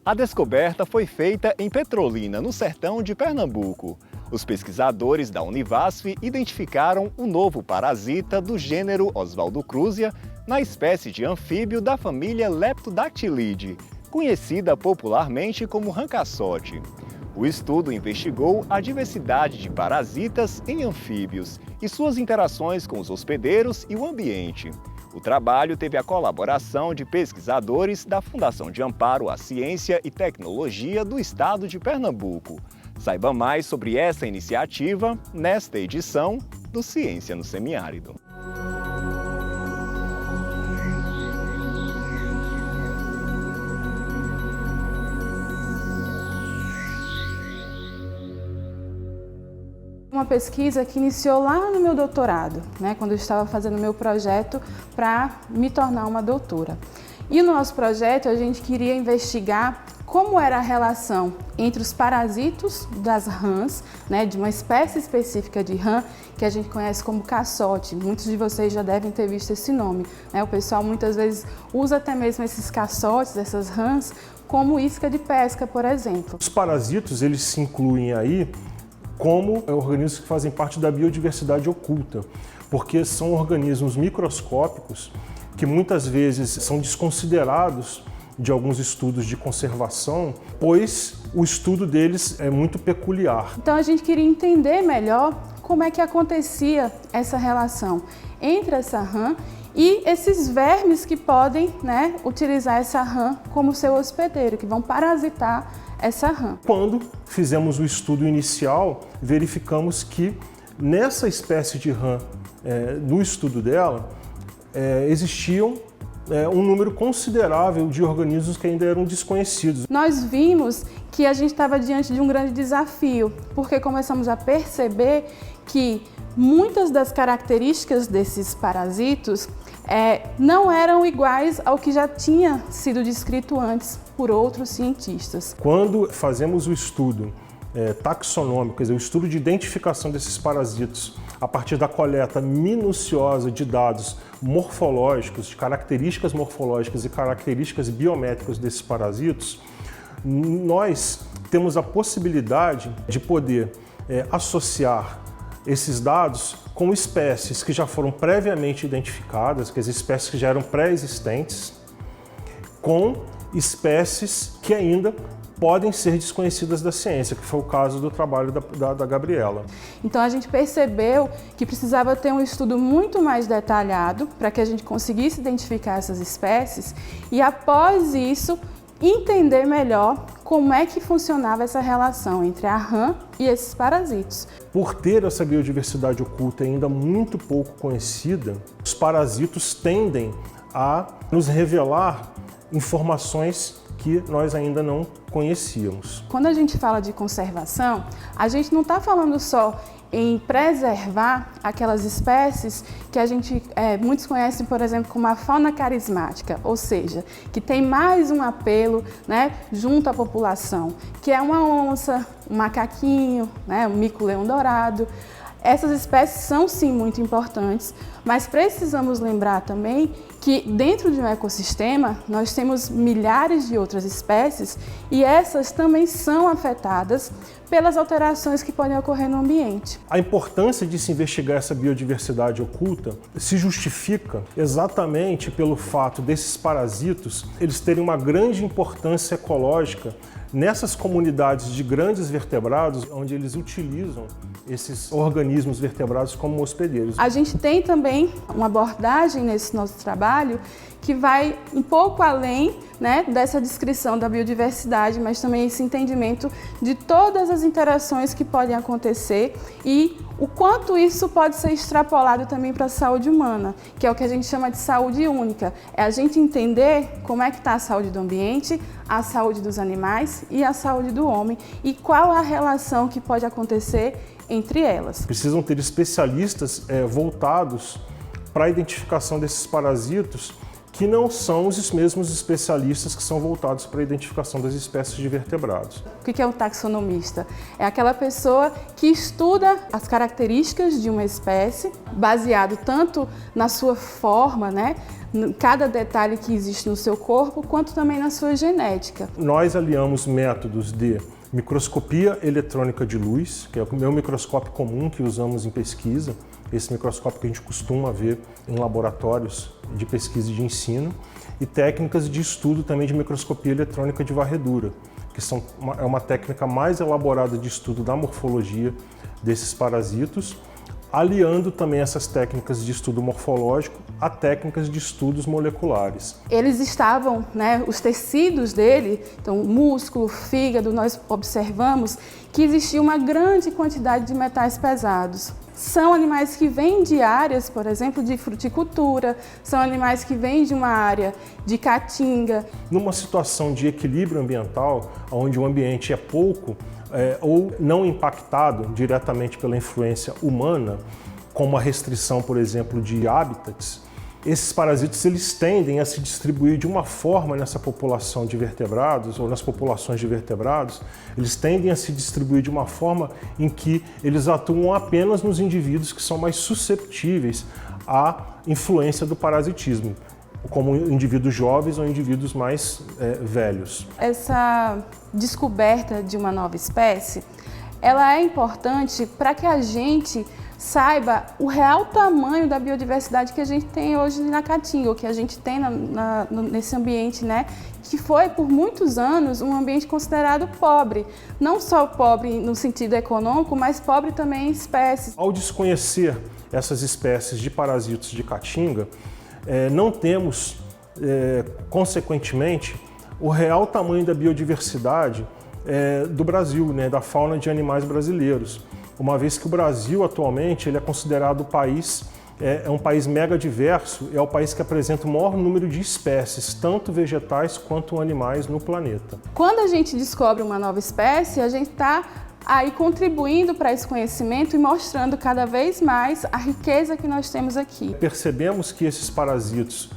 A descoberta foi feita em Petrolina, no sertão de Pernambuco. Os pesquisadores da Univasf identificaram um novo parasita do gênero Oswaldocruzia na espécie de anfíbio da família Leptodactylidae, conhecida popularmente como rancaçote. O estudo investigou a diversidade de parasitas em anfíbios e suas interações com os hospedeiros e o ambiente. O trabalho teve a colaboração de pesquisadores da Fundação de Amparo à Ciência e Tecnologia do Estado de Pernambuco. Saiba mais sobre essa iniciativa nesta edição do Ciência no Semiárido. Uma pesquisa que iniciou lá no meu doutorado, quando eu estava fazendo meu projeto para me tornar uma doutora. E no nosso projeto a gente queria investigar como era a relação entre os parasitos das rãs, de uma espécie específica de rã, que a gente conhece como caçote. Muitos de vocês já devem ter visto esse nome. O pessoal muitas vezes usa até mesmo esses caçotes, essas rãs, como isca de pesca, por exemplo. Os parasitos, eles se incluem aí como organismos que fazem parte da biodiversidade oculta, porque são organismos microscópicos que muitas vezes são desconsiderados de alguns estudos de conservação, pois o estudo deles é muito peculiar. Então a gente queria entender melhor como é que acontecia essa relação entre essa rã e esses vermes que podem utilizar essa rã como seu hospedeiro, que vão parasitar essa rã. Quando fizemos o estudo inicial, verificamos que nessa espécie de rã, no estudo dela, existiam um número considerável de organismos que ainda eram desconhecidos. Nós vimos que a gente estava diante de um grande desafio, porque começamos a perceber que muitas das características desses parasitos não eram iguais ao que já tinha sido descrito antes por outros cientistas. Quando fazemos o estudo taxonômico, quer dizer, o estudo de identificação desses parasitos a partir da coleta minuciosa de dados morfológicos, de características morfológicas e características biométricas desses parasitos, nós temos a possibilidade de poder associar esses dados com espécies que já foram previamente identificadas, quer dizer, espécies que já eram pré-existentes, com espécies que ainda podem ser desconhecidas da ciência, que foi o caso do trabalho da Gabriela. Então a gente percebeu que precisava ter um estudo muito mais detalhado para que a gente conseguisse identificar essas espécies e, após isso, entender melhor como é que funcionava essa relação entre a rã e esses parasitos. Por ter essa biodiversidade oculta ainda muito pouco conhecida, os parasitos tendem a nos revelar informações que nós ainda não conhecíamos. Quando a gente fala de conservação, a gente não está falando só em preservar aquelas espécies que a gente, muitos conhecem, por exemplo, como a fauna carismática, ou seja, que tem mais um apelo junto à população, que é uma onça, um macaquinho, um mico-leão-dourado. Essas espécies são sim muito importantes, mas precisamos lembrar também que dentro de um ecossistema nós temos milhares de outras espécies e essas também são afetadas pelas alterações que podem ocorrer no ambiente. A importância de se investigar essa biodiversidade oculta se justifica exatamente pelo fato desses parasitos eles terem uma grande importância ecológica nessas comunidades de grandes vertebrados, onde eles utilizam esses organismos vertebrados como hospedeiros. A gente tem também uma abordagem nesse nosso trabalho que vai um pouco além dessa descrição da biodiversidade, mas também esse entendimento de todas as interações que podem acontecer e o quanto isso pode ser extrapolado também para a saúde humana, que é o que a gente chama de saúde única. É a gente entender como é que está a saúde do ambiente, a saúde dos animais e a saúde do homem e qual a relação que pode acontecer entre elas. Precisam ter especialistas voltados para a identificação desses parasitos que não são os mesmos especialistas que são voltados para a identificação das espécies de vertebrados. O que é um taxonomista? É aquela pessoa que estuda as características de uma espécie, baseado tanto na sua forma, né, cada detalhe que existe no seu corpo, quanto também na sua genética. Nós aliamos métodos de microscopia eletrônica de luz, que é o meu microscópio comum que usamos em pesquisa, esse microscópio que a gente costuma ver em laboratórios de pesquisa e de ensino, e técnicas de estudo também de microscopia eletrônica de varredura, que é uma técnica mais elaborada de estudo da morfologia desses parasitos, aliando também essas técnicas de estudo morfológico a técnicas de estudos moleculares. Eles estavam, né, os tecidos dele, então músculo, fígado, nós observamos que existia uma grande quantidade de metais pesados. São animais que vêm de áreas, por exemplo, de fruticultura, são animais que vêm de uma área de caatinga. Numa situação de equilíbrio ambiental, onde o ambiente é pouco ou não impactado diretamente pela influência humana, como a restrição, por exemplo, de hábitats, esses parasitas eles tendem a se distribuir de uma forma nessa população de vertebrados ou nas populações de vertebrados, eles tendem a se distribuir de uma forma em que eles atuam apenas nos indivíduos que são mais susceptíveis à influência do parasitismo, como indivíduos jovens ou indivíduos mais velhos. Essa descoberta de uma nova espécie, ela é importante para que a gente saiba o real tamanho da biodiversidade que a gente tem hoje na Caatinga, ou que a gente tem nesse ambiente, né, que foi por muitos anos um ambiente considerado pobre. Não só pobre no sentido econômico, mas pobre também em espécies. Ao desconhecer essas espécies de parasitos de Caatinga, não temos, consequentemente, o real tamanho da biodiversidade do Brasil, né, da fauna de animais brasileiros. Uma vez que o Brasil, atualmente, ele é considerado um país mega diverso, é o país que apresenta o maior número de espécies, tanto vegetais quanto animais no planeta. Quando a gente descobre uma nova espécie, a gente está aí contribuindo para esse conhecimento e mostrando cada vez mais a riqueza que nós temos aqui. Percebemos que esses parasitos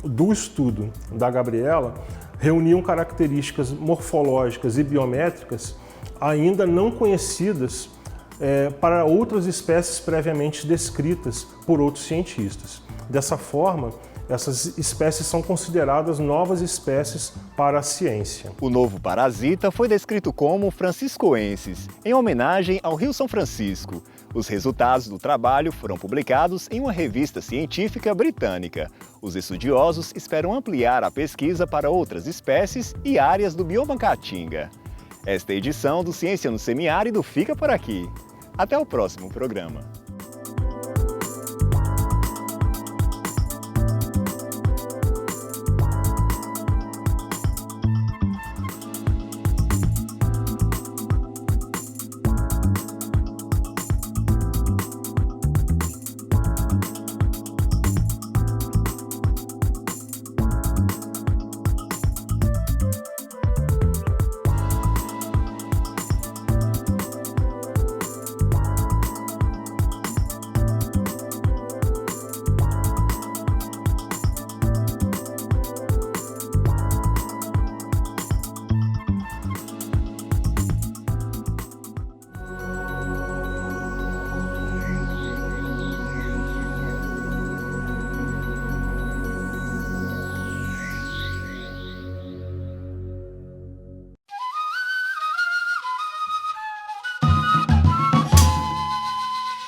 do estudo da Gabriela reuniam características morfológicas e biométricas ainda não conhecidas para outras espécies previamente descritas por outros cientistas. Dessa forma, essas espécies são consideradas novas espécies para a ciência. O novo parasita foi descrito como franciscoensis, em homenagem ao Rio São Francisco. Os resultados do trabalho foram publicados em uma revista científica britânica. Os estudiosos esperam ampliar a pesquisa para outras espécies e áreas do bioma Caatinga. Esta edição do Ciência no Semiárido fica por aqui. Até o próximo programa.